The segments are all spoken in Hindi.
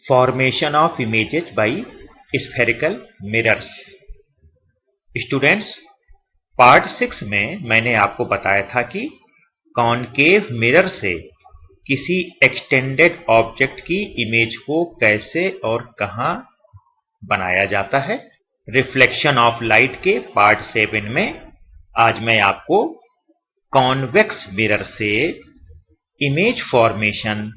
Formation of images bye spherical mirrors. Students, part 6 में मैंने आपको बताया था कि कॉनकेव मिरर से किसी एक्सटेंडेड ऑब्जेक्ट की इमेज को कैसे और कहां बनाया जाता है। रिफ्लेक्शन ऑफ लाइट के पार्ट 7 में आज मैं आपको कॉन्वेक्स मिरर से इमेज फॉर्मेशन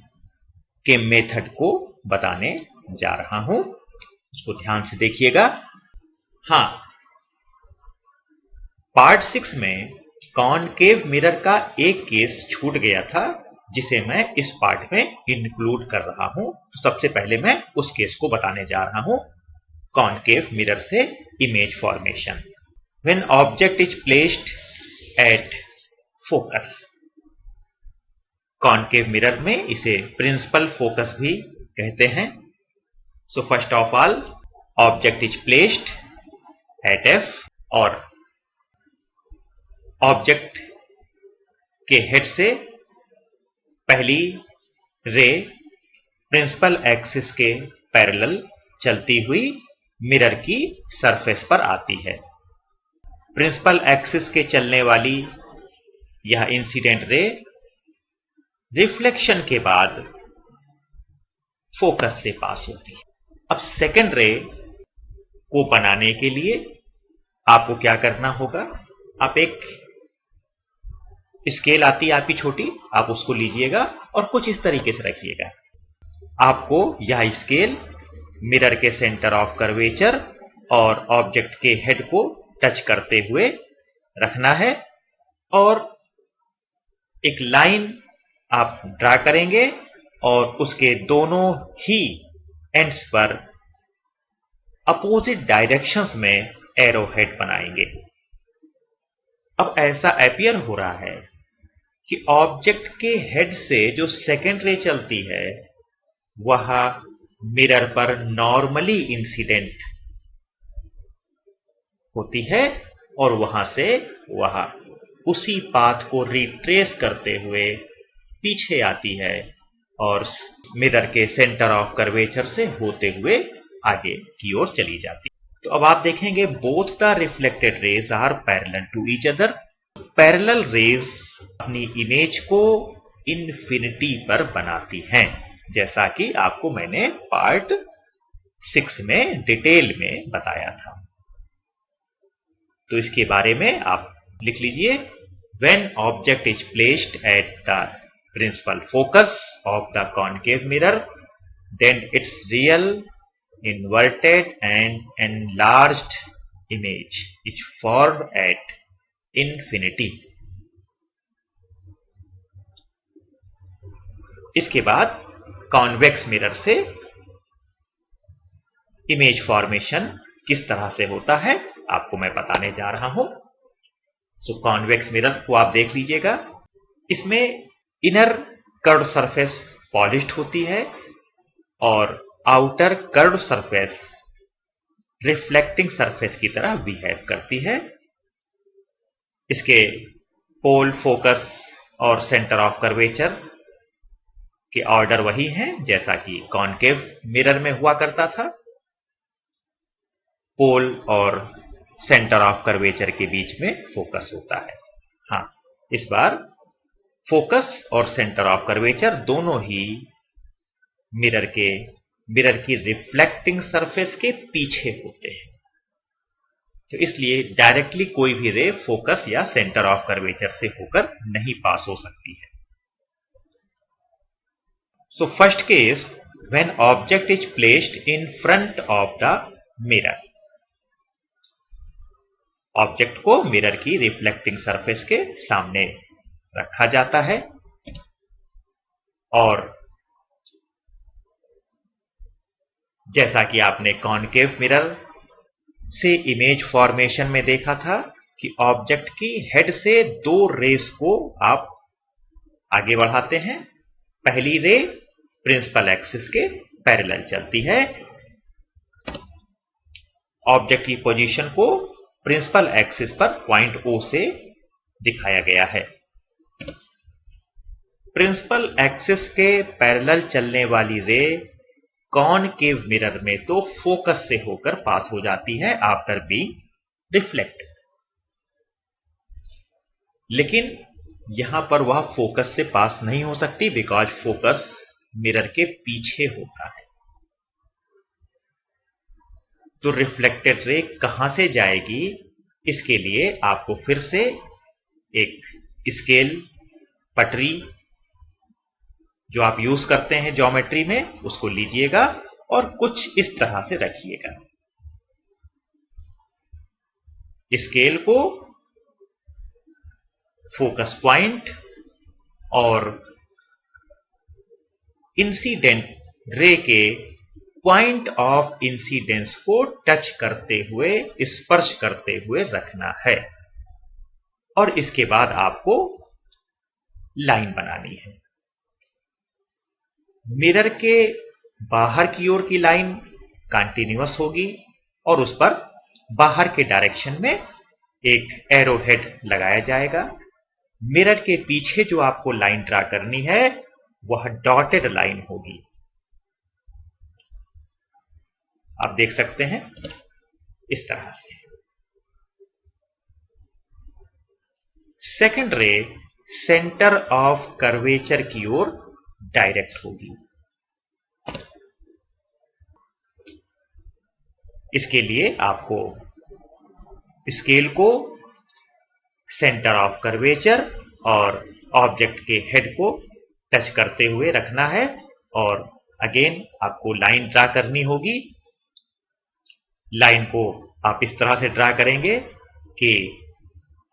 के मेथड को बताने जा रहा हूं। इसको ध्यान से देखिएगा। हाँ, पार्ट 6 में कॉनकेव मिरर का एक केस छूट गया था जिसे मैं इस पार्ट में इंक्लूड कर रहा हूं। तो सबसे पहले मैं उस केस को बताने जा रहा हूं, कॉनकेव मिरर से image formation. When object is placed at focus. Concave mirror में इसे प्रिंसिपल फोकस भी कहते हैं। So first of all, object is placed at F और ऑब्जेक्ट के हेड से पहली रे प्रिंसिपल एक्सिस के पैरेलल चलती हुई मिरर की सरफेस पर आती है। प्रिंसिपल एक्सिस के चलने वाली यह इंसिडेंट रे रिफ्लेक्शन के बाद फोकस से पास होती है। अब सेकेंड रे को बनाने के लिए आपको क्या करना होगा, आप एक स्केल आती है आपकी छोटी, आप उसको लीजिएगा और कुछ इस तरीके से रखिएगा। आपको यह स्केल मिरर के सेंटर ऑफ कर्वेचर और ऑब्जेक्ट के हेड को टच करते हुए रखना है और एक लाइन आप ड्रा करेंगे और उसके दोनों ही एंड्स पर अपोजिट डायरेक्शंस में एरो हेड बनाएंगे। अब ऐसा अपीयर हो रहा है कि ऑब्जेक्ट के हेड से जो सेकेंड रे चलती है वह मिरर पर नॉर्मली इंसिडेंट होती है और वहां से वह उसी पाथ को रिट्रेस करते हुए पीछे आती है और मिरर के सेंटर ऑफ कर्वेचर से होते हुए आगे की ओर चली जाती है। तो अब आप देखेंगे both the reflected rays are parallel to each other. Parallel rays अपनी इमेज को इन्फिनिटी पर बनाती हैं, जैसा कि आपको मैंने पार्ट 6 में डिटेल में बताया था। तो इसके बारे में आप लिख लीजिए, when object is placed at the principal focus of the concave mirror, then its real, inverted and enlarged image is formed at infinity. इसके बाद कॉन्वेक्स मिरर से इमेज फॉर्मेशन किस तरह से होता है आपको मैं बताने जा रहा हूं। सो कॉन्वेक्स मिरर को आप देख लीजिएगा। इसमें इनर कर्व सरफेस पॉलिश्ड होती है और outer curve surface reflecting surface की तरह बिहेव करती है। इसके पोल, फोकस और सेंटर ऑफ कर्वेचर के ऑर्डर वही हैं जैसा कि कॉनकेव मिरर में हुआ करता था। पोल और सेंटर ऑफ कर्वेचर के बीच में फोकस होता है। हाँ, इस बार फोकस और सेंटर ऑफ कर्वेचर दोनों ही मिरर की रिफ्लेक्टिंग सरफेस के पीछे होते हैं। तो इसलिए डायरेक्टली कोई भी रे फोकस या सेंटर ऑफ कर्वेचर से होकर नहीं पास हो सकती है। So first case, when object is placed in front of the mirror. Object को मिरर की रिफ्लेक्टिंग सरफेस के सामने रखा जाता है और जैसा कि आपने कॉनकेव मिरर से इमेज फॉर्मेशन में देखा था कि ऑब्जेक्ट की हेड से दो रेस को आप आगे बढ़ाते हैं। पहली रे प्रिंसिपल एक्सिस के पैरेलल चलती है। ऑब्जेक्ट की पोजीशन को प्रिंसिपल एक्सिस पर पॉइंट O से दिखाया गया है। प्रिंसिपल एक्सिस के पैरेलल चलने वाली रे कॉनकेव मिरर में तो फोकस से होकर पास हो जाती है आफ्टर बीइंग रिफ्लेक्टेड, लेकिन यहां पर वह फोकस से पास नहीं हो सकती बिकॉज फोकस मिरर के पीछे होता है। तो रिफ्लेक्टेड रे कहां से जाएगी, इसके लिए आपको फिर से एक स्केल पटरी जो आप यूज करते हैं ज्योमेट्री में उसको लीजिएगा और कुछ इस तरह से रखिएगा। स्केल को फोकस पॉइंट और इंसिडेंट रे के पॉइंट ऑफ इंसिडेंस को टच करते हुए, स्पर्श करते हुए रखना है और इसके बाद आपको लाइन बनानी है। मिरर के बाहर की ओर की लाइन कंटीन्यूअस होगी और उस पर बाहर के डायरेक्शन में एक एरो हेड लगाया जाएगा। मिरर के पीछे जो आपको लाइन ड्रा करनी है वह डॉटेड लाइन होगी। आप देख सकते हैं इस तरह से। सेकेंड रे सेंटर ऑफ कर्वेचर की ओर डायरेक्ट होगी। इसके लिए आपको स्केल को सेंटर ऑफ कर्वेचर और ऑब्जेक्ट के हेड को टच करते हुए रखना है और अगेन आपको लाइन ड्रा करनी होगी। लाइन को आप इस तरह से ड्रा करेंगे कि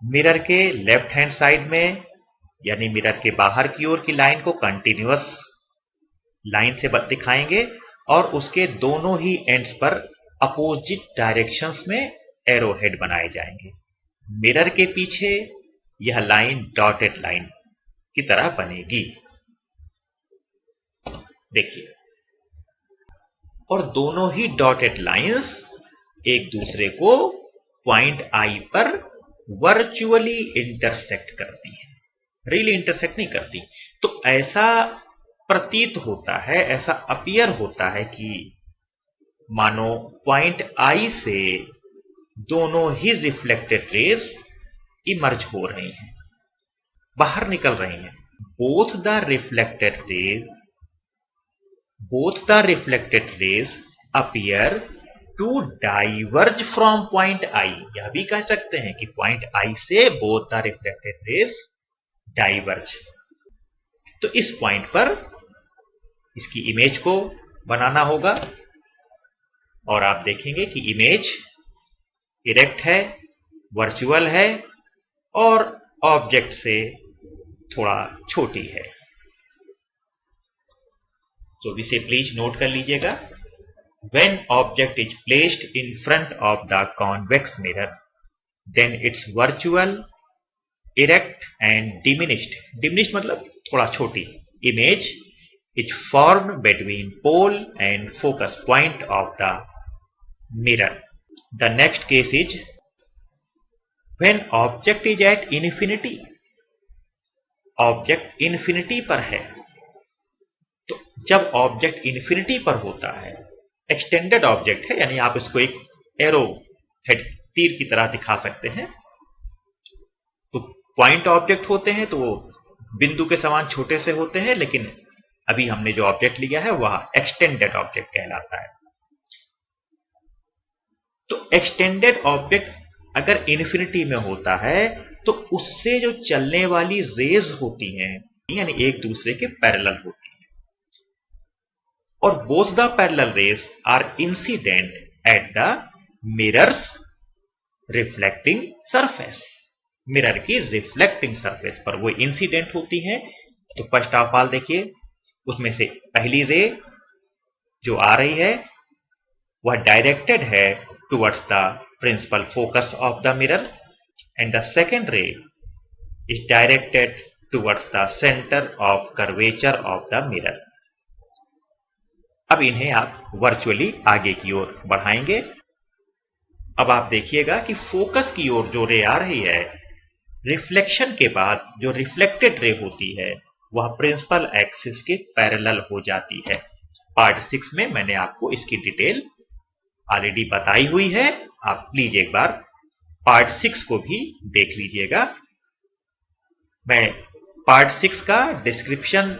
मिरर के लेफ्ट हैंड साइड में यानी मिरर के बाहर की ओर की लाइन को कंटीन्यूअस लाइन से दिखाएंगे और उसके दोनों ही एंड्स पर अपोजिट डायरेक्शंस में एरो हेड बनाए जाएंगे। मिरर के पीछे यह लाइन डॉटेड लाइन की तरह बनेगी, देखिए। और दोनों ही डॉटेड लाइंस एक दूसरे को पॉइंट आई पर वर्चुअली इंटरसेक्ट करती हैं, रियली इंटरसेक्ट नहीं करती। तो ऐसा प्रतीत होता है, ऐसा अपीयर होता है कि मानो पॉइंट आई से दोनों ही रिफ्लेक्टेड रेज इमर्ज हो रही हैं, बाहर निकल रही हैं। Both the reflected rays appear to diverge from point I. यह भी कह सकते हैं कि पॉइंट आई से both the reflected rays diverge. तो इस पॉइंट पर इसकी इमेज को बनाना होगा और आप देखेंगे कि इमेज इरेक्ट है, वर्चुअल है और ऑब्जेक्ट से थोड़ा छोटी है। तो इसे प्लीज नोट कर लीजिएगा। When object is placed in front of the convex mirror, then its virtual, erect and diminished मतलब थोड़ा छोटी image is formed between pole and focus point of the mirror. The next case is when object is at infinity. Object infinity पर है, तो जब ऑब्जेक्ट इन्फिनिटी पर होता है, एक्सटेंडेड ऑब्जेक्ट है, यानी आप इसको एक एरो हेड तीर की तरह दिखा सकते हैं। तो पॉइंट ऑब्जेक्ट होते हैं तो वो बिंदु के समान छोटे से होते हैं, लेकिन अभी हमने जो ऑब्जेक्ट लिया है वह एक्सटेंडेड ऑब्जेक्ट कहलाता है। तो एक्सटेंडेड ऑब्जेक्ट अगर इन्फिनिटी में होता है तो उससे जो चलने वाली रेज होती हैं यानी एक दूसरे के पैरेलल होती हैं और both the parallel rays are incident at the mirrors reflecting surface. Mirror की रिफ्लेक्टिंग सरफेस पर वो इंसिडेंट होती हैं। तो फर्स्ट ऑफ ऑल देखिए, उसमें से पहली रे जो आ रही है वह डायरेक्टेड है towards the principal focus of the mirror and the second ray is directed towards the centre of curvature of the mirror. अब इन्हें आप वर्चुअली आगे की ओर बढ़ाएंगे। अब आप देखिएगा कि फोकस की ओर जो रे आ रही है, रिफ्लेक्शन के बाद जो रिफ्लेक्टेड रे होती है वह प्रिंसिपल एक्सिस के पैरेलल हो जाती है पार्ट 6 में मैंने आपको इसकी डिटेल ऑलरेडी बताई हुई है। आप प्लीज एक बार पार्ट 6 को भी देख लीजिएगा। मैं पार्ट 6 का डिस्क्रिप्शन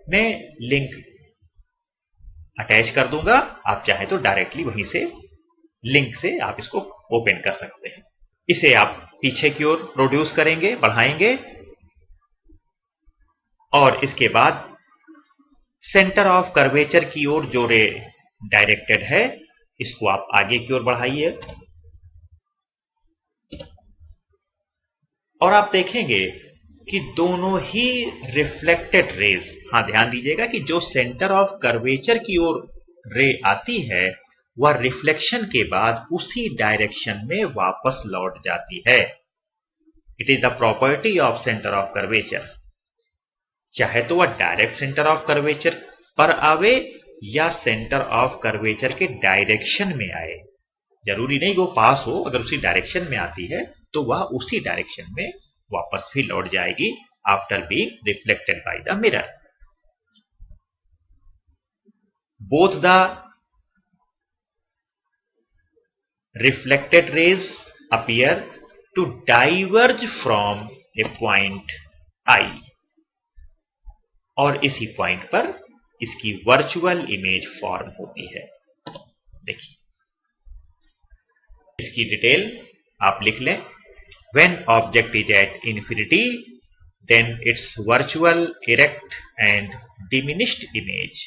में लिंक अटैच कर दूंगा। आप चाहे तो डायरेक्टली वहीं से लिंक से आप इसको ओपन कर सकते हैं। इसे आप पीछे की ओर प्रोड्यूस करेंगे, बढ़ाएंगे, और इसके बाद सेंटर ऑफ कर्वेचर की ओर जो रे डायरेक्टेड है इसको आप आगे की ओर बढ़ाइए, और आप देखेंगे कि दोनों ही रिफ्लेक्टेड रेज, हाँ ध्यान दीजिएगा कि जो सेंटर ऑफ कर्वेचर की ओर रे आती है वह रिफ्लेक्शन के बाद उसी डायरेक्शन में वापस लौट जाती है। It is the property of centre of curvature. चाहे तो वह डायरेक्ट सेंटर ऑफ कर्वेचर पर आवे या सेंटर ऑफ कर्वेचर के डायरेक्शन में आए, जरूरी नहीं वो पास हो, अगर उसी डायरेक्शन में आती है तो वह उसी डायरेक्शन में वापस भी लौट जाएगी after being reflected by the mirror. Both the reflected rays appear to diverge from a point I, और इसी पॉइंट पर इसकी वर्चुअल इमेज फॉर्म होती है। देखिए इसकी डिटेल आप लिख लें। When object is at infinity, then its virtual erect and diminished image,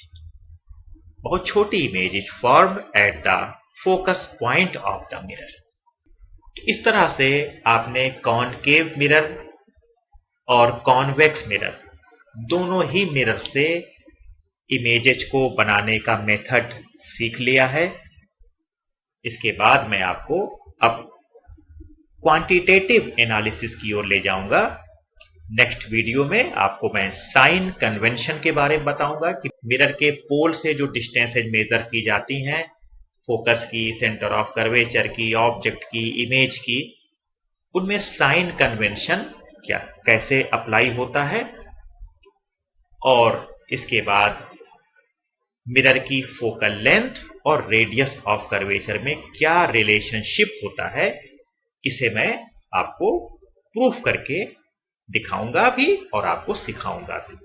बहुत छोटी image, is formed at the focus point of the mirror. इस तरह से आपने कॉनकेव मिरर और कॉन्वेक्स मिरर दोनों ही मिरर से इमेजेस को बनाने का मेथड सीख लिया है। इसके बाद मैं आपको अब क्वांटिटेटिव एनालिसिस की ओर ले जाऊंगा। नेक्स्ट वीडियो में आपको मैं साइन कन्वेंशन के बारे में बताऊंगा कि मिरर के पोल से जो डिस्टेंसेज मेजर की जाती हैं, फोकस की, सेंटर ऑफ कर्वेचर की, ऑब्जेक्ट की, इमेज की, उनमें साइन कन्वेंशन क्या कैसे अप्लाई होता है, और इसके बाद मिरर की फोकल लेंथ और रेडियस ऑफ कर्वेचर में क्या रिलेशनशिप होता है, इसे मैं आपको प्रूफ करके दिखाऊंगा भी और आपको सिखाऊंगा भी।